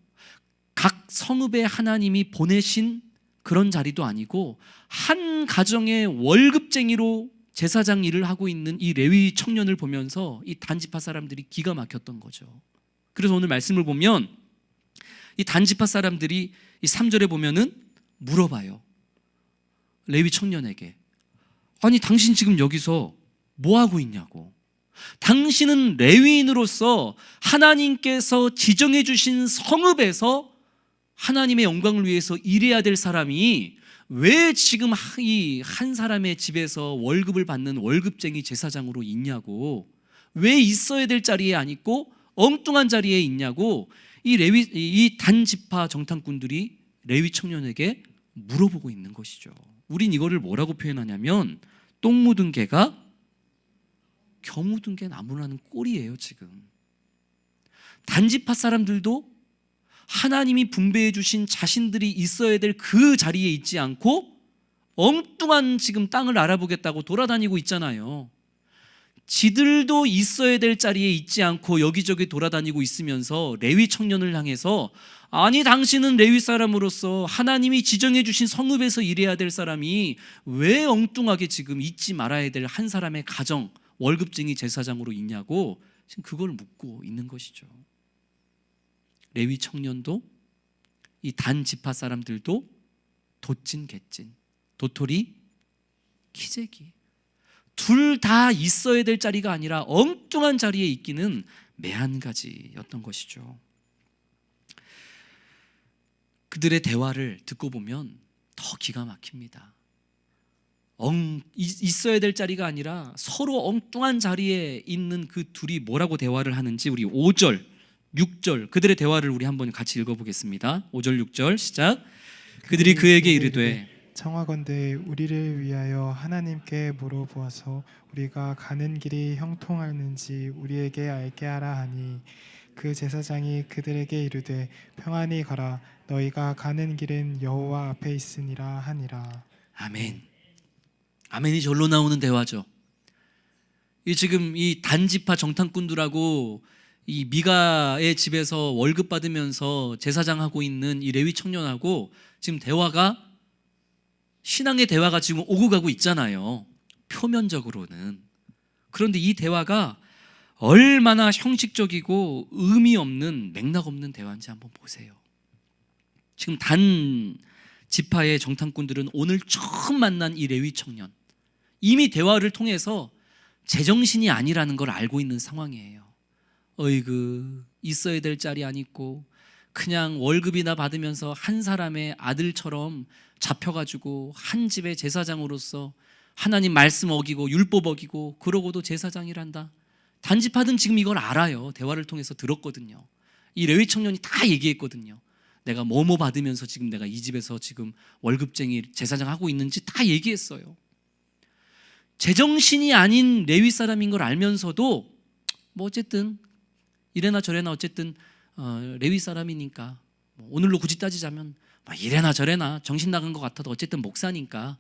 Speaker 4: 각 성읍에 하나님이 보내신 그런 자리도 아니고 한 가정의 월급쟁이로 제사장 일을 하고 있는 이 레위 청년을 보면서 이 단지파 사람들이 기가 막혔던 거죠. 그래서 오늘 말씀을 보면 이 단지파 사람들이 이 3절에 보면은 물어봐요. 레위 청년에게, 아니 당신 지금 여기서 뭐 하고 있냐고. 당신은 레위인으로서 하나님께서 지정해 주신 성읍에서 하나님의 영광을 위해서 일해야 될 사람이 왜 지금 이 한 사람의 집에서 월급을 받는 월급쟁이 제사장으로 있냐고, 왜 있어야 될 자리에 안 있고 엉뚱한 자리에 있냐고 이 단지파 정탐꾼들이 레위 청년에게 물어보고 있는 것이죠. 우린 이거를 뭐라고 표현하냐면 똥 묻은 개가 겨묻은 게 나무라는 꼴이에요. 지금 단지파 사람들도 하나님이 분배해 주신 자신들이 있어야 될 그 자리에 있지 않고 엉뚱한 지금 땅을 알아보겠다고 돌아다니고 있잖아요. 지들도 있어야 될 자리에 있지 않고 여기저기 돌아다니고 있으면서 레위 청년을 향해서 아니 당신은 레위 사람으로서 하나님이 지정해 주신 성읍에서 일해야 될 사람이 왜 엉뚱하게 지금 잊지 말아야 될 한 사람의 가정 월급쟁이 제사장으로 있냐고 지금 그걸 묻고 있는 것이죠. 레위 청년도 이 단 지파 사람들도 도찐 개찐 도토리 키재기 둘 다 있어야 될 자리가 아니라 엉뚱한 자리에 있기는 매한가지였던 것이죠. 그들의 대화를 듣고 보면 더 기가 막힙니다. 있어야 될 자리가 아니라 서로 엉뚱한 자리에 있는 그 둘이 뭐라고 대화를 하는지 우리 5절, 6절 그들의 대화를 우리 한번 같이 읽어보겠습니다. 5절, 6절 시작. 그들이 그에게 이르되
Speaker 3: 청하건대 우리를 위하여 하나님께 물어보아서 우리가 가는 길이 형통하는지 우리에게 알게 하라 하니 그 제사장이 그들에게 이르되 평안히 가라 너희가 가는 길은 여호와 앞에 있으니라 하니라.
Speaker 4: 아멘. 아멘이 절로 나오는 대화죠. 이 지금 이 단지파 정탐꾼들하고 이 미가의 집에서 월급 받으면서 제사장 하고 있는 이 레위 청년하고 지금 대화가 신앙의 대화가 지금 오고 가고 있잖아요. 표면적으로는. 그런데 이 대화가 얼마나 형식적이고 의미 없는 맥락 없는 대화인지 한번 보세요. 지금 단 지파의 정탐꾼들은 오늘 처음 만난 이 레위 청년 이미 대화를 통해서 제정신이 아니라는 걸 알고 있는 상황이에요. 어이구 있어야 될 자리 안 있고 그냥 월급이나 받으면서 한 사람의 아들처럼 잡혀가지고 한 집의 제사장으로서 하나님 말씀 어기고 율법 어기고 그러고도 제사장이란다. 단지파든 지금 이걸 알아요. 대화를 통해서 들었거든요. 이 레위 청년이 다 얘기했거든요. 내가 뭐뭐 받으면서 지금 내가 이 집에서 지금 월급쟁이 제사장 하고 있는지 다 얘기했어요. 제정신이 아닌 레위 사람인 걸 알면서도 뭐 어쨌든 이래나 저래나 어쨌든 레위 사람이니까 오늘로 굳이 따지자면 이래나 저래나 정신 나간 것 같아도 어쨌든 목사니까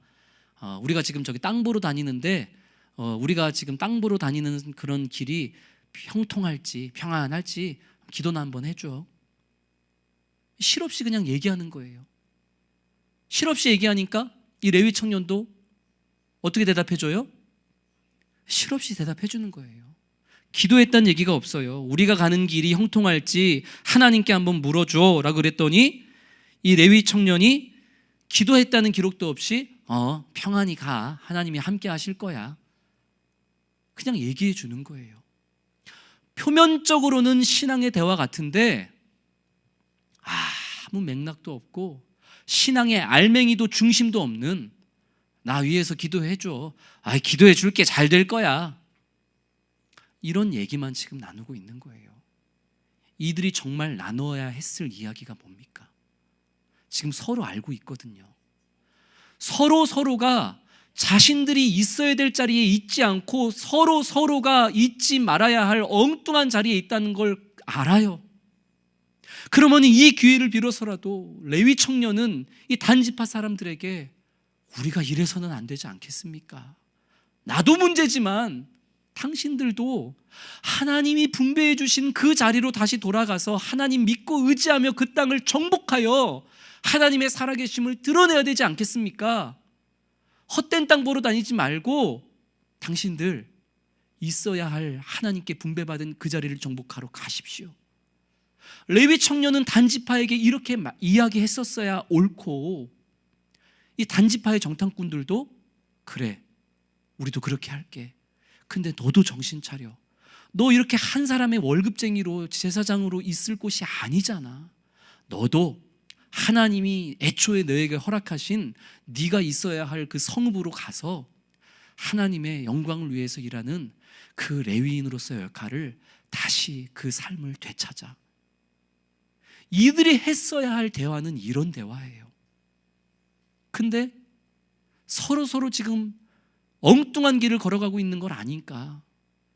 Speaker 4: 우리가 지금 저기 땅 보러 다니는데 우리가 지금 땅 보러 다니는 그런 길이 형통할지 평안할지 기도나 한번 해줘. 실없이 그냥 얘기하는 거예요. 실없이 얘기하니까 이 레위 청년도 어떻게 대답해줘요? 실없이 대답해주는 거예요. 기도했다는 얘기가 없어요. 우리가 가는 길이 형통할지 하나님께 한번 물어줘 라고 그랬더니 이 레위 청년이 기도했다는 기록도 없이 평안히 가 하나님이 함께 하실 거야 그냥 얘기해 주는 거예요. 표면적으로는 신앙의 대화 같은데 아무 맥락도 없고 신앙의 알맹이도 중심도 없는 나 위해서 기도해줘 기도해 줄게 잘 될 거야 이런 얘기만 지금 나누고 있는 거예요. 이들이 정말 나눠야 했을 이야기가 뭡니까? 지금 서로 알고 있거든요. 서로가 자신들이 있어야 될 자리에 있지 않고 서로가 있지 말아야 할 엉뚱한 자리에 있다는 걸 알아요. 그러면 이 기회를 빌어서라도 레위 청년은 이 단지파 사람들에게 우리가 이래서는 안 되지 않겠습니까? 나도 문제지만 당신들도 하나님이 분배해 주신 그 자리로 다시 돌아가서 하나님 믿고 의지하며 그 땅을 정복하여 하나님의 살아계심을 드러내야 되지 않겠습니까? 헛된 땅 보러 다니지 말고 당신들 있어야 할 하나님께 분배받은 그 자리를 정복하러 가십시오. 레위 청년은 단지파에게 이렇게 이야기했었어야 옳고 이 단지파의 정탐꾼들도 그래 우리도 그렇게 할게. 근데 너도 정신 차려. 너 이렇게 한 사람의 월급쟁이로 제사장으로 있을 곳이 아니잖아. 너도 하나님이 애초에 너에게 허락하신 네가 있어야 할 그 성읍으로 가서 하나님의 영광을 위해서 일하는 그 레위인으로서의 역할을 다시 그 삶을 되찾아. 이들이 했어야 할 대화는 이런 대화예요. 근데 서로 지금 엉뚱한 길을 걸어가고 있는 걸 아니까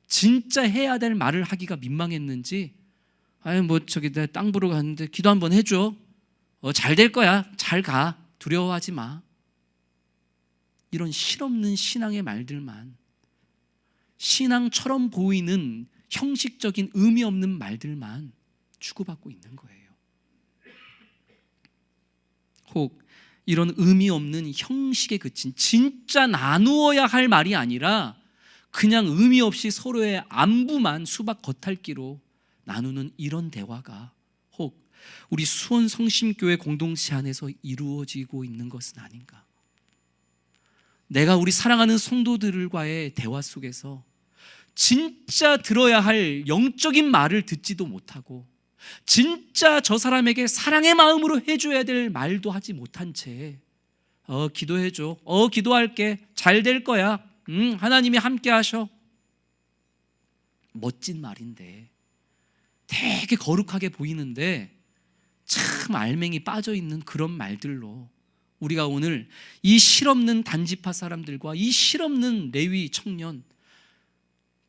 Speaker 4: 진짜 해야 될 말을 하기가 민망했는지 아니 뭐 저기 내가 땅 보러 갔는데 기도 한번 해줘. 잘 될 거야. 잘 가. 두려워하지 마. 이런 실없는 신앙의 말들만, 신앙처럼 보이는 형식적인 의미 없는 말들만 주고받고 있는 거예요. 혹 이런 의미 없는 형식에 그친 진짜 나누어야 할 말이 아니라 그냥 의미 없이 서로의 안부만 수박 겉핥기로 나누는 이런 대화가 혹 우리 수원 성심교회 공동체 안에서 이루어지고 있는 것은 아닌가? 내가 우리 사랑하는 성도들과의 대화 속에서 진짜 들어야 할 영적인 말을 듣지도 못하고 진짜 저 사람에게 사랑의 마음으로 해줘야 될 말도 하지 못한 채 기도해줘. 기도할게. 잘 될 거야. 하나님이 함께 하셔. 멋진 말인데 되게 거룩하게 보이는데 참 알맹이 빠져있는 그런 말들로 우리가 오늘 이 실없는 단지파 사람들과 이 실없는 레위 청년,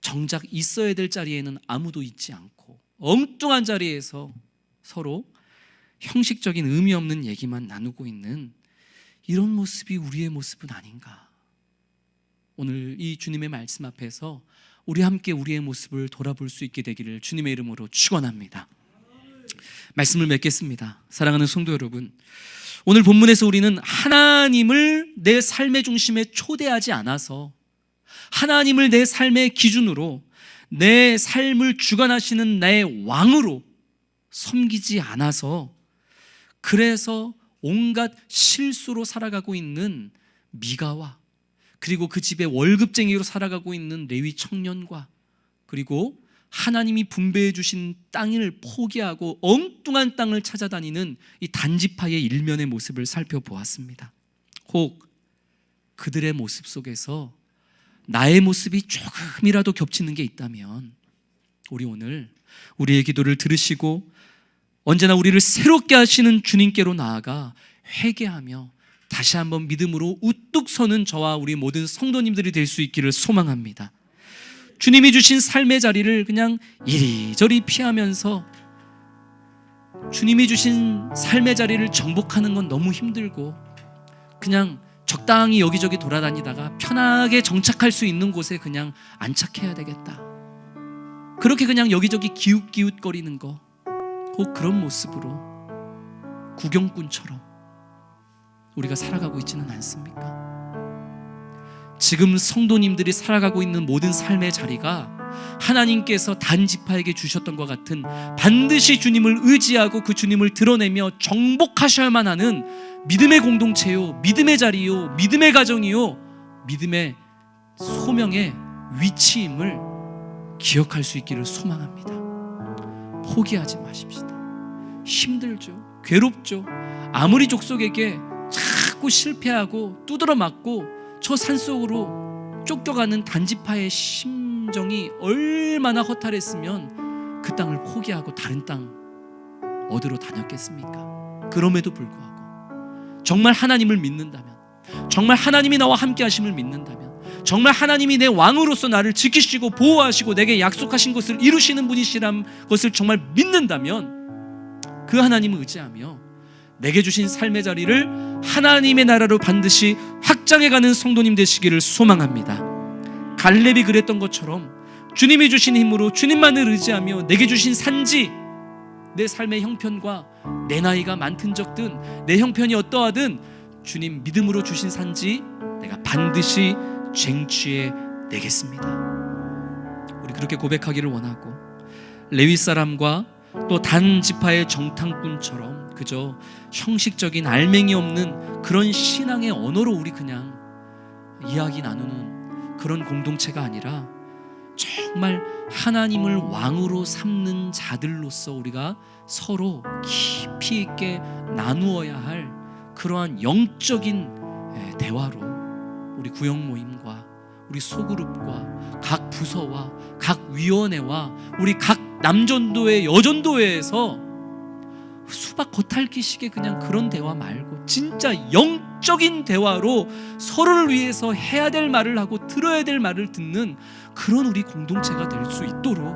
Speaker 4: 정작 있어야 될 자리에는 아무도 있지 않고 엉뚱한 자리에서 서로 형식적인 의미 없는 얘기만 나누고 있는 이런 모습이 우리의 모습은 아닌가? 오늘 이 주님의 말씀 앞에서 우리 함께 우리의 모습을 돌아볼 수 있게 되기를 주님의 이름으로 축원합니다. 말씀을 맺겠습니다. 사랑하는 성도 여러분, 오늘 본문에서 우리는 하나님을 내 삶의 중심에 초대하지 않아서 하나님을 내 삶의 기준으로 내 삶을 주관하시는 나의 왕으로 섬기지 않아서 그래서 온갖 실수로 살아가고 있는 미가와 그리고 그 집의 월급쟁이로 살아가고 있는 레위 청년과 그리고 하나님이 분배해 주신 땅을 포기하고 엉뚱한 땅을 찾아다니는 이 단지파의 일면의 모습을 살펴보았습니다. 혹 그들의 모습 속에서 나의 모습이 조금이라도 겹치는 게 있다면 우리 오늘 우리의 기도를 들으시고 언제나 우리를 새롭게 하시는 주님께로 나아가 회개하며 다시 한번 믿음으로 우뚝 서는 저와 우리 모든 성도님들이 될 수 있기를 소망합니다. 주님이 주신 삶의 자리를 그냥 이리저리 피하면서 주님이 주신 삶의 자리를 정복하는 건 너무 힘들고 그냥 적당히 여기저기 돌아다니다가 편하게 정착할 수 있는 곳에 그냥 안착해야 되겠다. 그렇게 그냥 여기저기 기웃기웃거리는 거 혹 그런 모습으로 구경꾼처럼 우리가 살아가고 있지는 않습니까? 지금 성도님들이 살아가고 있는 모든 삶의 자리가 하나님께서 단지파에게 주셨던 것 같은 반드시 주님을 의지하고 그 주님을 드러내며 정복하셔야만 하는 믿음의 공동체요, 믿음의 자리요, 믿음의 가정이요, 믿음의 소명의 위치임을 기억할 수 있기를 소망합니다. 포기하지 마십시다. 힘들죠, 괴롭죠. 아무리 족속에게 자꾸 실패하고 두드러 맞고 저 산속으로 쫓겨가는 단지파의 심정이 얼마나 허탈했으면 그 땅을 포기하고 다른 땅 어디로 다녔겠습니까? 그럼에도 불구하고 정말 하나님을 믿는다면, 정말 하나님이 나와 함께 하심을 믿는다면, 정말 하나님이 내 왕으로서 나를 지키시고 보호하시고 내게 약속하신 것을 이루시는 분이시란 것을 정말 믿는다면 그 하나님을 의지하며 내게 주신 삶의 자리를 하나님의 나라로 반드시 확장해가는 성도님 되시기를 소망합니다. 갈렙이 그랬던 것처럼 주님이 주신 힘으로 주님만을 의지하며 내게 주신 산지, 내 삶의 형편과 내 나이가 많든 적든 내 형편이 어떠하든 주님 믿음으로 주신 산지 내가 반드시 쟁취해 내겠습니다. 우리 그렇게 고백하기를 원하고 레위 사람과 또 단 지파의 정탐꾼처럼 그저 형식적인 알맹이 없는 그런 신앙의 언어로 우리 그냥 이야기 나누는 그런 공동체가 아니라 정말 하나님을 왕으로 삼는 자들로서 우리가 서로 깊이 있게 나누어야 할 그러한 영적인 대화로 우리 구역 모임과 우리 소그룹과 각 부서와 각 위원회와 우리 각 남전도회 여전도회에서 수박 겉핥기식의 그냥 그런 대화 말고 진짜 영적인 대화로 서로를 위해서 해야 될 말을 하고 들어야 될 말을 듣는 그런 우리 공동체가 될 수 있도록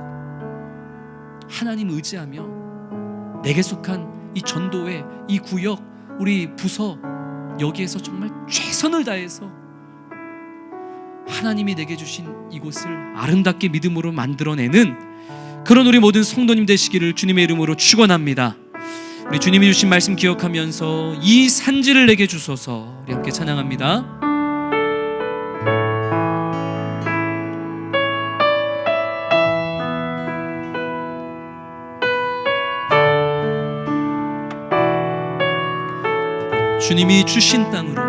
Speaker 4: 하나님 의지하며 내게 속한 이 전도회, 이 구역, 우리 부서 여기에서 정말 최선을 다해서 하나님이 내게 주신 이곳을 아름답게 믿음으로 만들어내는 그런 우리 모든 성도님 되시기를 주님의 이름으로 축원합니다. 우리 주님이 주신 말씀 기억하면서 이 산지를 내게 주소서. 우리 함께 찬양합니다. 주님이 주신 땅으로,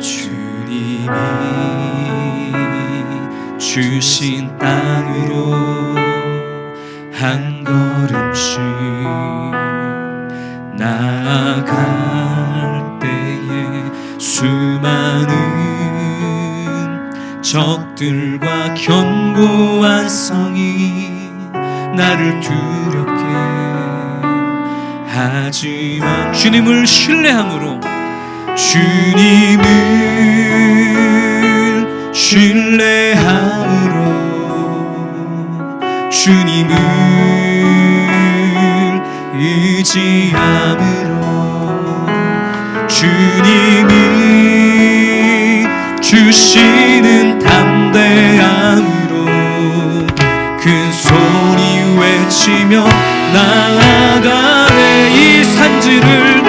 Speaker 4: 주님이 주신 땅으로 한 걸음씩 나아갈 때에 수많은 적들과 견고한 성이 나를 두렵게 하지만 주님을 신뢰함으로, 주님을 신뢰함으로, 주님을 의지함으로, 주님이 주시는 담대함으로 큰 소리 외치며 나아가네. 이 산지를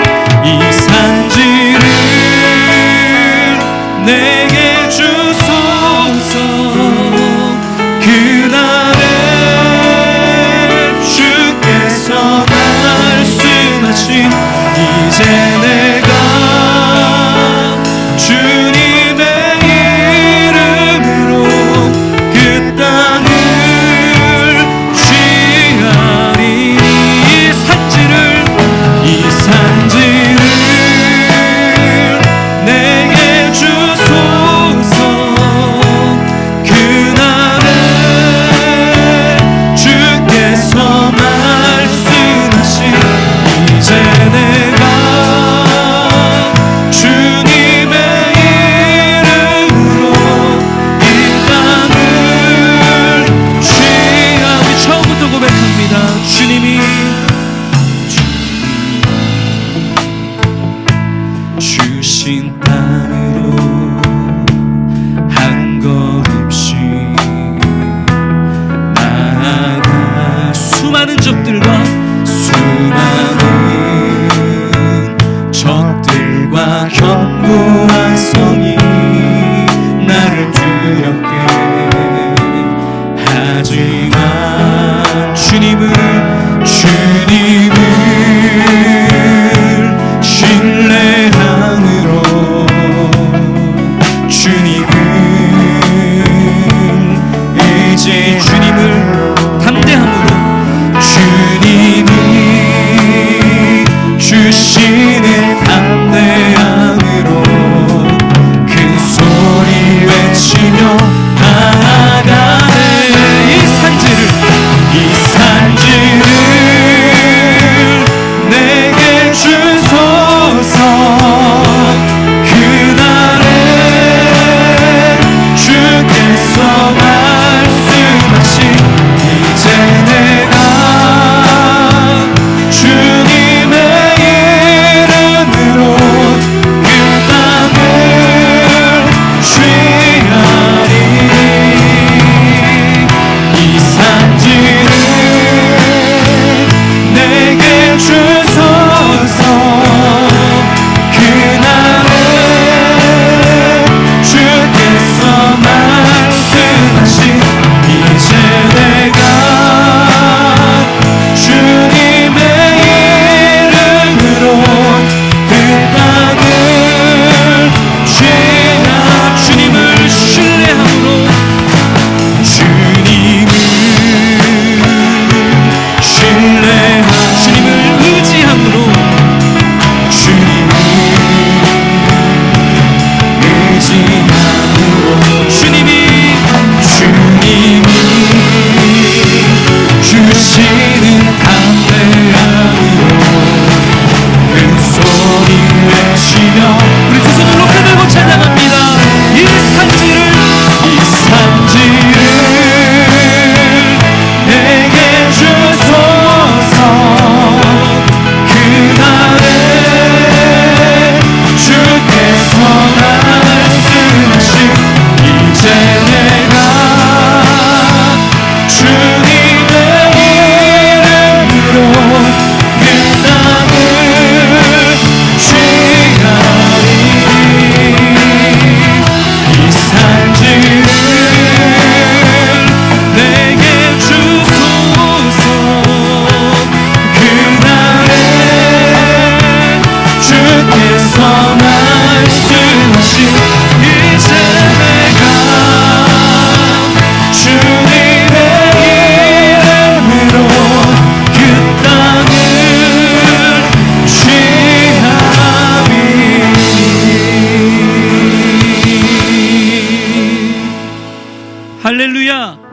Speaker 4: 내게 주소서. 그날에 주께서 말씀하신 이제 내가 주님의 이름으로 그 땅을 취하리. 이 산지를 내게 주소서. 그날에 주께서 말씀하신 이제 내가 주님의 이름으로 이 땅을 취하리. 처음부터 고백합니다. 주님이 주신 땅으로 한 걸음씩 나아가 수많은 적들과 견고한 성이 나를 두렵게 하지만 주님을 신뢰함으로, 주님을 의지, 주님을 담대함으로, 주님이 주시는 담대함으로 큰 소리 외치며 나아가네. 이 산지를 내게 주소서. 그날에 주께서 말씀하신 이제 내가 주님의 이름으로 할렐루야.